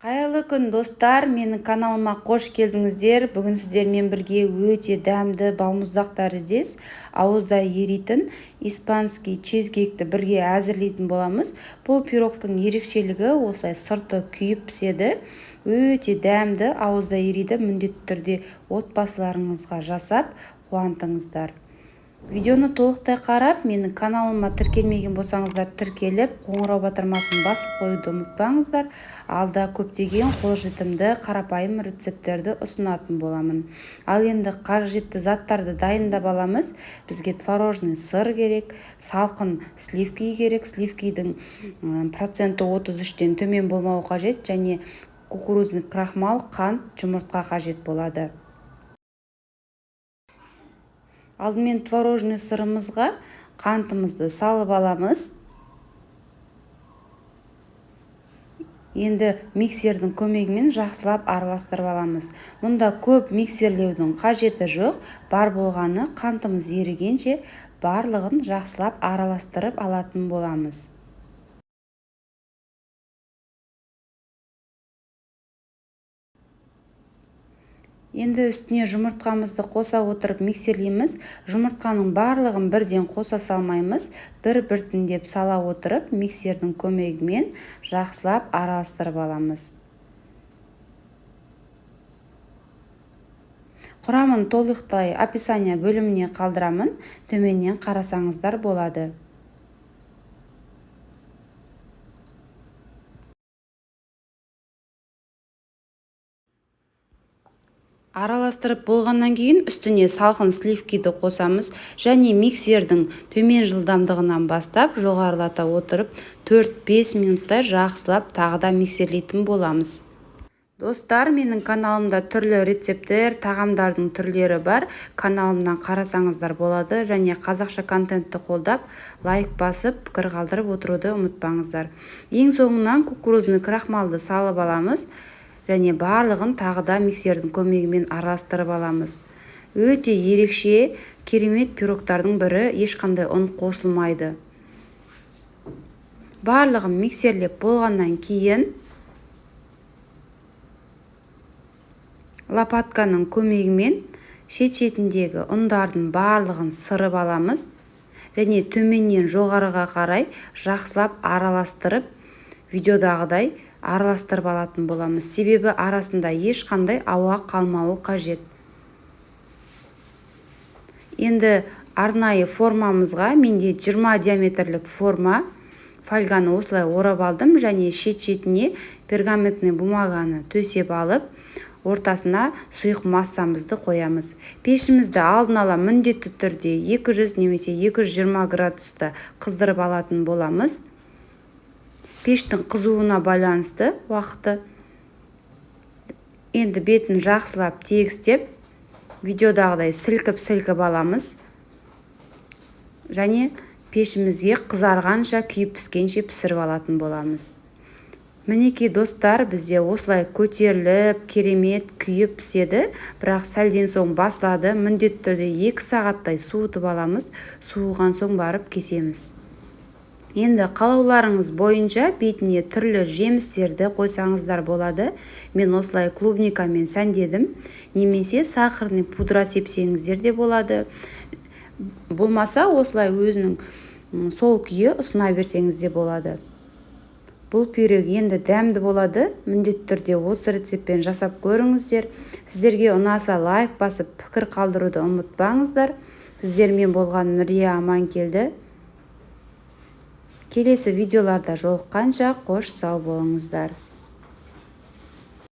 Қайырлы күн достар, менің каналыма қош келдіңіздер. Бүгін сіздермен бірге өте дәмді балмұздақтар іздес, ауызда еритін испанский чизкейкті бірге әзірлейтін боламыз. Бұл пирогтың ерекшелігі осылай сырты күйіп піседі. Өте дәмді, ауызда ериді. Міндетті түрде отбасыларыңызға жасап қуантыңыздар. Видеоны толықтай қарап, менің каналыма тіркелмеген болсаңыздар тіркеліп, қоңырау батырмасын басып қоюды ұмытпаңыздар. Алда көптеген қолжетімді қарапайым рецепттерді ұсынатын боламын. Ал енді қажетті заттарды дайындап аламыз. Бізге творожный сыр керек, салқын сливки керек. Сливкидің проценті 33-тен төмен болмауы қажет, және кукурузный крахмал, қант, жұмыртқа қажет болады. Алдымен творожный сырымызға қантымызды салып аламыз. Енді миксердің көмегімен жақсылап араластырып аламыз. Мұнда көп миксерлеудің қажеті жоқ. Бар болғаны қантымыз ерігенше барлығын жақсылап араластырып алатын боламыз. Енді үстіне жұмыртқамызды қоса отырып миксерлейміз. Жұмыртқаның барлығын бірден қоса салмаймыз. Бір-біртіндеп сала отырып миксердің көмегімен жақсылап араластырып аламыз. Құрамын толықтай описание бөліміне қалдырамын. Төменнен қарасаңыздар болады. Араластырып болғаннан кейін үстіне салқын сливкиді қосамыз, және миксердің төмен жылдамдығынан бастап жоғарылата отырып 4-5 минуттай жақсылап тағыда миксерлейтін боламыз. Достар, менің каналымда түрлі рецепттер, тағамдардың түрлері бар. Каналымнан қарасаңыздар болады, және қазақша контентті қолдап, лайк басып, пікір қалдырып отыруды ұмытпаңыздар. Ең соңынан кукурузный крахмалды салып аламыз, және барлығын тағыда миксердің көмегімен араластырып аламыз. Өте ерекше, керемет пирогтардың бірі, ешқандай ұн қосылмайды. Барлығын миксерлеп болғаннан кейін лопатканың көмегімен шет-шетіндегі ұндардың барлығын сырып аламыз, және төменнен жоғарыға қарай жақсылап араластырып, видеодағыдай араластырып алатын боламыз. Себебі арасында ешқандай ауа қалмауы қажет. Енді арнайы формамызға, менде 20 диаметрлік форма, фольганы осылай орап алдым, және шет-шетіне пергаментный бумаганы төсеп алып, ортасына сұйық массамызды қоямыз. Пешімізді алдын ала міндетті түрде 200 немесе 220 градуста қыздырып алатын боламыз. Пештің қызуына байланысты уақыты. Енді бетін жақсылап тегістеп, видеодағыдай сілкіп аламыз, және пешімізге қызарғанша, күйіп піскенше пісіріп алатын боламыз. Мінекей достар, бізде осылай көтеріліп, керемет күйіп піседі, бірақ сәлден соң басылады. Міндетті түрде 2 сағаттай суытып аламыз, суыған соң барып кесеміз. Енді қалауларыңыз бойынша бетіне түрлі жемістерді қойсаңыздар болады. Мен осылай клубникамен сәндедім, немесе сахарный пудра сепсеңіздер де болады. Болмаса осылай өзінің сол күйі ұсына берсеңіз де болады. Бұл пирог енді дәмді болады. Міндетті түрде осы рецептпен жасап көріңіздер. Сіздерге ұнаса лайк басып, пікір қалдыруды ұмытпаңыздар. Сіздермен болған Нұрия Аманкелді. Келесі видеоларда жолыққанша қош сау болыңыздар.